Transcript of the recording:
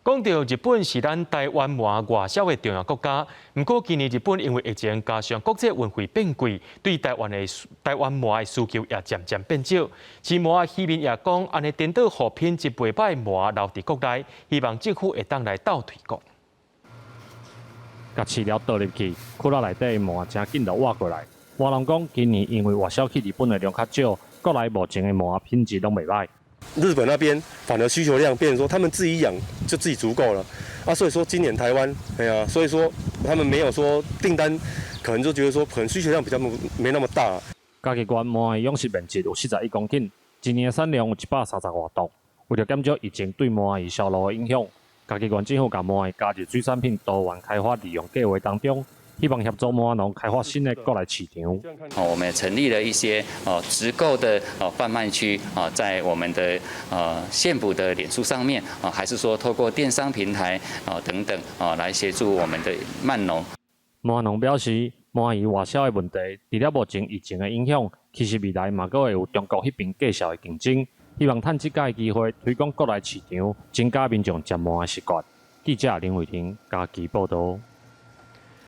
讲到日本是咱台湾麻外销的重要国家，不过今年日本因为疫情加上国际运费变贵，对台湾麻的需求也渐渐变少。而麻渔民也讲，安尼颠倒货品一倍歹麻留伫国内，希望政府会当来倒推广。甲饲料倒入去，窟窿内底麻真紧就挖过来。麻人讲，今年因为外销去日本的量较少，国内目前的麻品质拢袂歹。日本那边反而需求量变成说，他们自己养就自己足够了啊，所以说今年台湾，所以说他们没有说订单，可能就觉得说可能需求量比较没那么大。嘉义县麻的养殖面积有41公顷，今年的产量有130外吨。为了减少疫情对麻鱼销路的影响，嘉义县政府把麻加入水产品多元开发利用计划当中。希望协助麻农开发新的国内市场。我们成立了一些直购的贩卖区在我们的县府的脸书上面还是说透过电商平台等等来协助我们的慢农。麻农表示，麻鱼外销的问题，除了目前疫情的影响，其实未来嘛阁会有中国迄边介绍的竞争。希望趁这个机会推广国内市场，增加民众食麻的习惯。记者林伟霆，嘉义报道。